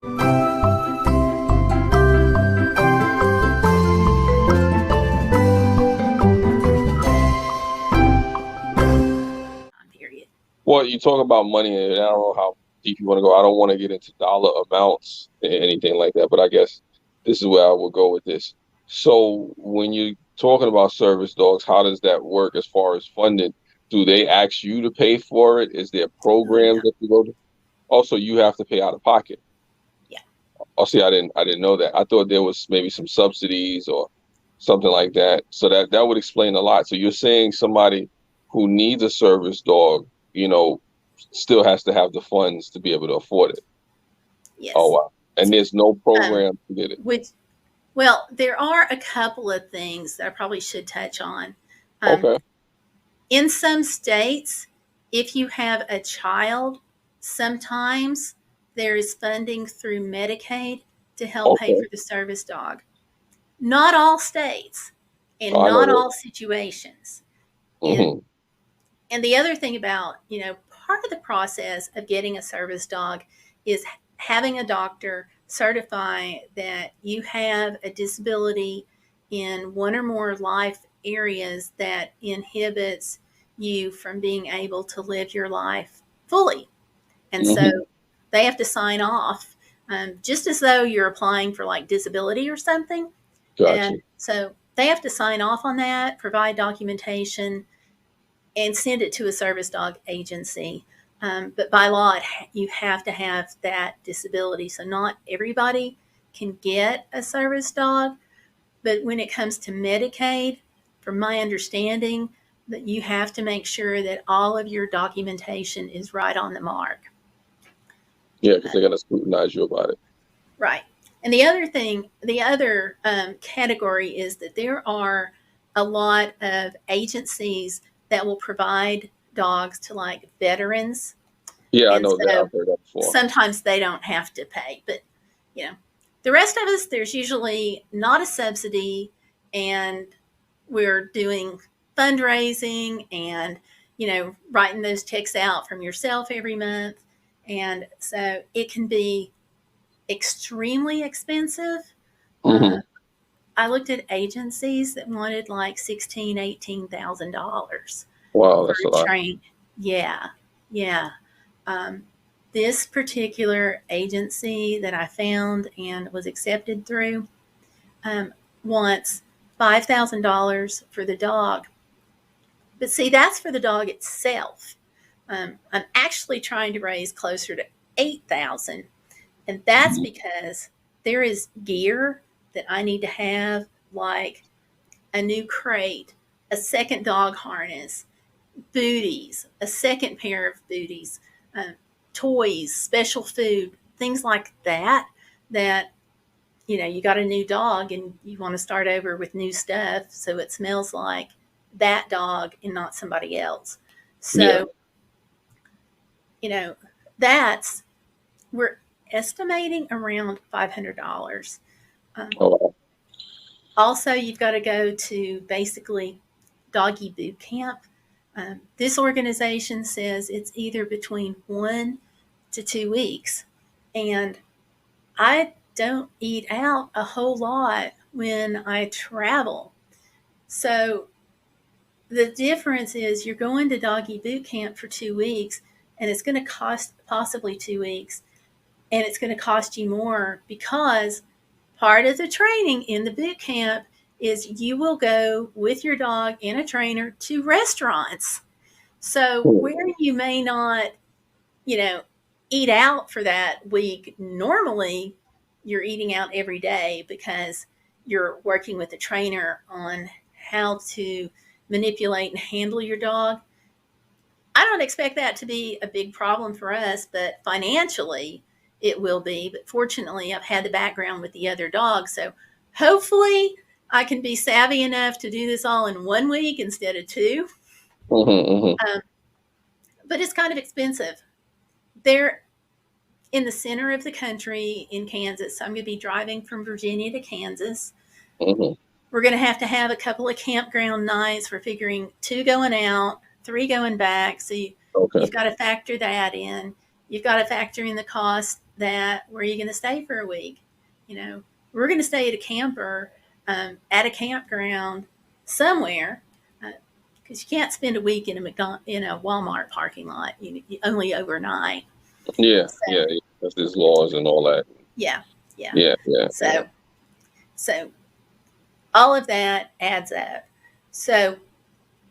Period. Well, you talk about money, and I don't know how deep you want to go. I don't want to get into dollar amounts and anything like that, but I guess this is where I will go with this. So, when you're talking about service dogs, how does that work as far as funding? Do they ask you to pay for it? Is there Oh yeah, programs that you go to? Also, you have to pay out of pocket. yeah. Oh, see, I didn't know that. I thought there was maybe some subsidies or something like that. So that would explain a lot. So you're saying somebody who needs a service dog, still has to have the funds to be able to afford it. Oh Yes. wow. And there's no Um, program to get it. which Well, there are a couple of things that I probably should touch on. Um, Okay. in some states, if you have a child, sometimes there is funding through Medicaid to help pay Okay. for the service dog. Not all states Oh, and I know not that. all situations. And Hmm. and the other thing about, part of the process of getting a service dog is having a doctor certify that you have a disability in one or more life areas that inhibits you from being able to live your life fully. And so Hmm. they have to sign off, just as though you're applying for like disability or something. Gotcha. And so they have to sign off on that, provide documentation, and send it to a service dog agency. But by law, you have to have that disability. So not everybody can get a service dog. But when it comes to Medicaid, from my understanding, that you have to make sure that all of your documentation is right on the mark. Yeah, because they're gonna scrutinize you about it. Right. And the other category is that there are a lot of agencies that will provide dogs to like veterans. Yeah, I And know that. so I've heard that before. sometimes they don't have to pay. But, you know, the rest of us, there's usually not a subsidy, and we're doing fundraising and, writing those checks out from yourself every month. And so it can be extremely expensive. Uh, Hmm. I looked at agencies that wanted like $18,000 Wow, for that's a a lot. train. Yeah, yeah. Um, this particular agency that I found and was accepted through um, wants $5,000 for the dog. But see, that's for the dog itself. I'm actually trying to raise closer to 8,000, and that's Mhm. because there is gear that I need to have, like a new crate, a second dog harness, booties, a second pair of booties, uh, toys, special food, things like that. That, you got a new dog and you want to start over with new stuff so it smells like that dog and not somebody else. Yeah. So, you know, that's, we're estimating around $500. Um, Oh, wow. Also, you've got to go to basically doggy boot camp. This organization says it's either between 1 to 2 weeks. And I don't eat out a whole lot when I travel. So the difference is you're going to doggy boot camp for 2 weeks, and it's going to cost possibly 2 weeks, and it's going to cost you more because part of the training in the boot camp is you will go with your dog and a trainer to restaurants. So Hmm. where you may not, you know, eat out for that week, normally you're eating out every day because you're working with a trainer on how to manipulate and handle your dog. I don't expect that to be a big problem for us, but financially it will be. But fortunately, I've had the background with the other dogs. So hopefully, I can be savvy enough to do this all in 1 week instead of two. Hmm. Um, but it's kind of expensive. They're in the center of the country in Kansas. So I'm going to be driving from Virginia to Kansas. Hmm. Hmm. We're going to have a couple of campground nights. We're figuring 2 going out, 3 going back. So Okay. you've got to factor that in. You've got to factor in the cost that, where are you going to stay for a week? You know, we're going to stay at a camper, at a campground somewhere, because you can't spend a week in a Walmart parking lot. You only overnight. Yeah, So yeah, yeah. There's laws and all that. yeah, yeah. Yeah, yeah, yeah. So so all of that adds up. So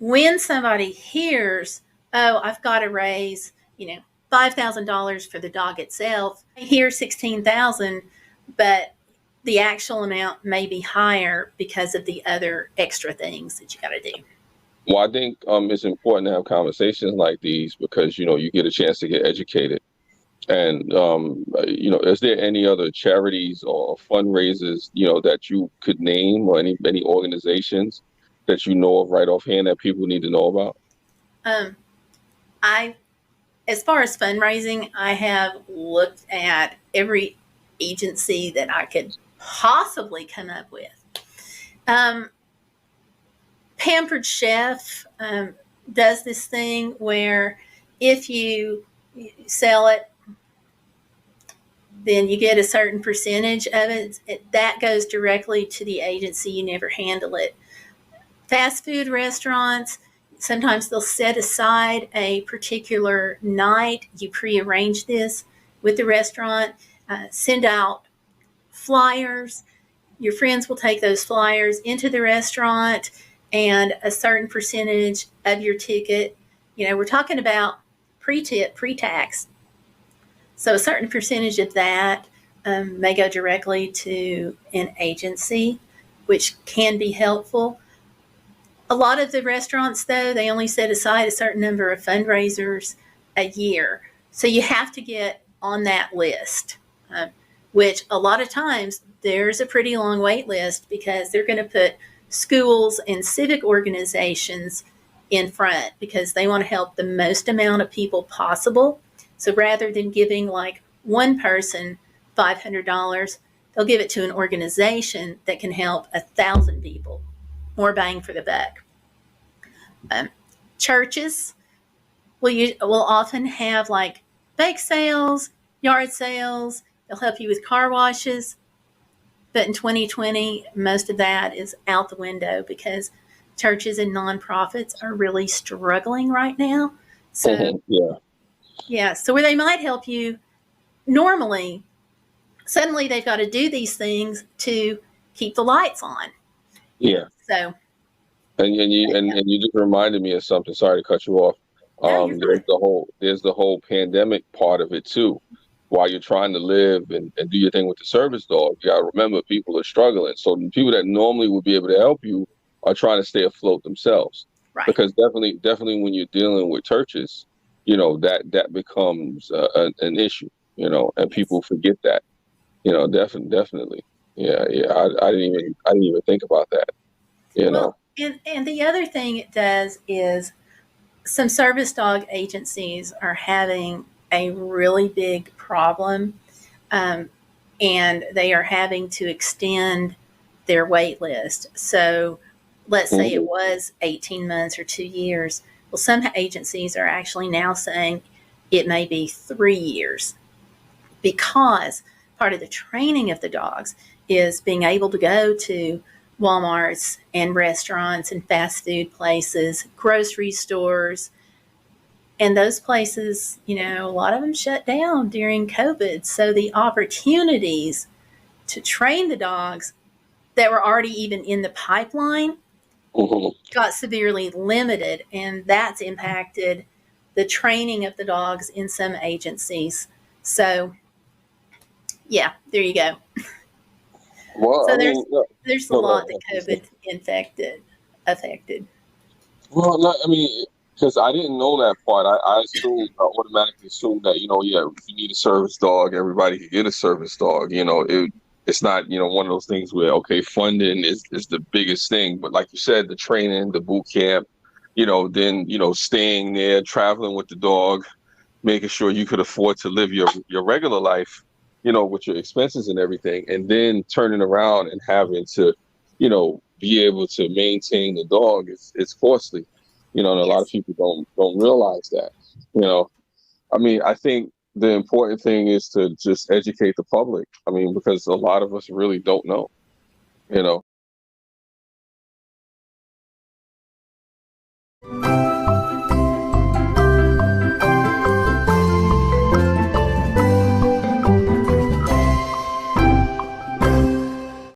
when somebody hears, oh, I've got to raise, $5,000 for the dog itself, I hear 16,000, but the actual amount may be higher because of the other extra things that you got to do. Well, I think it's important to have conversations like these because you get a chance to get educated. And is there any other charities or fundraisers that you could name, or any organizations that you know of right offhand that people need to know about? Um, I, as far as fundraising, I have looked at every agency that I could possibly come up with. Um, Pampered Chef does this thing where if you sell it, then you get a certain percentage of it. That goes directly to the agency. You never handle it. Fast food restaurants, sometimes they'll set aside a particular night. You prearrange this with the restaurant, send out flyers. Your friends will take those flyers into the restaurant, and a certain percentage of your ticket, we're talking about pre-tip, pre-tax. So a certain percentage of that may go directly to an agency, which can be helpful. A lot of the restaurants, though, they only set aside a certain number of fundraisers a year. So you have to get on that list, which a lot of times there's a pretty long wait list because they're going to put schools and civic organizations in front because they want to help the most amount of people possible. So rather than giving like one person $500, they'll give it to an organization that can help 1,000 people. More bang for the buck. Churches will often have like bake sales, yard sales. They'll help you with car washes. But in 2020, most of that is out the window because churches and nonprofits are really struggling right now. So, Yeah, yeah, so where they might help you normally, suddenly they've got to do these things to keep the lights on. yeah. So, And you just reminded me of something. Sorry to cut you off. no, you're fine. There's the whole pandemic part of it too. While you're trying to live and do your thing with the service dog, you gotta remember people are struggling. So the people that normally would be able to help you are trying to stay afloat themselves. Right. Because definitely when you're dealing with churches, that becomes an issue. And Yes. people forget that. Definitely. Yeah, yeah. I didn't even think about that. You Well, know. and the other thing it does is some service dog agencies are having a really big problem, um, and they are having to extend their wait list. So let's say it Mhm. was 18 months or 2 years. Well, some agencies are actually now saying it may be 3 years because part of the training of the dogs is being able to go to Walmarts and restaurants and fast food places, grocery stores, and those places, a lot of them shut down during COVID. So the opportunities to train the dogs that were already even in the pipeline Mhm. got severely limited, and that's impacted the training of the dogs in some agencies. So, yeah, there you go. Well, So I there's mean, no, there's a no, lot no. that COVID infected affected. Well, no, I mean, because I didn't know that part. I automatically assumed that, yeah, if you need a service dog, everybody could get a service dog. It's not, one of those things where, okay, funding is the biggest thing. But like you said, the training, the boot camp, then, staying there, traveling with the dog, making sure you could afford to live your regular life, with your expenses and everything, and then turning around and having to, be able to maintain the dog, it's costly, and a lot of Yes. people don't realize that. I mean, I think the important thing is to just educate the public. I mean, because a lot of us really don't know, you know.